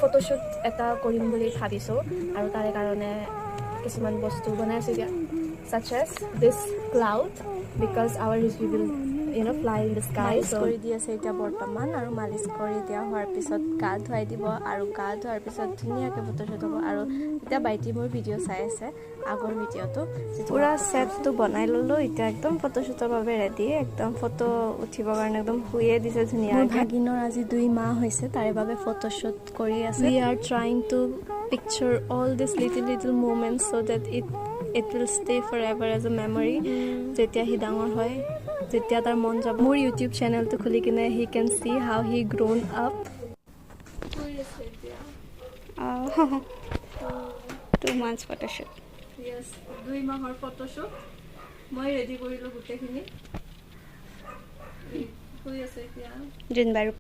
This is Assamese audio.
ফটোশ্বুট এটা কৰিম বুলি ভাবিছোঁ আৰু তাৰে কাৰণে কিছুমান বস্তু বনাইছোঁ এতিয়া such as this cloud because our recipe will fly in the sky মালিচ কৰি দি আছে এতিয়া বৰ্তমান আৰু মালিচ কৰি দিয়া হোৱাৰ পিছত গা ধুৱাই দিব আৰু গা ধোৱাৰ পিছত ধুনীয়াকৈ ফটোশ্বুট হ'ব আৰু এতিয়া বাইটি মোৰ ভিডিঅ' চাই আছে আগৰ ভিডিঅ'টো পুৰা ছেটটো বনাই ল'লোঁ এতিয়া একদম ফটোশ্বুটৰ বাবে ৰেডি একদম ফটো উঠিবৰ কাৰণে একদম শুয়ে দিছে ধুনীয়াকৈ ভাগিনৰ আজি 2 মাহ হৈছে তাৰে বাবে ফটোশ্বুট কৰি আছে we are trying to picture all these little moments so that it will stay forever as a memory যেতিয়া হি ডাঙৰ হয় যেতিয়া তাৰ মন যাব মোৰ ইউটিউব চেনেলটো খুলি কিনে he can see how he grown up 2 months photoshoot yes 2 মাহৰ ফটোশ্বুট মই ৰেডি কৰিলোঁ গোটেইখিনি শুই আছে এতিয়া দিন বাৰু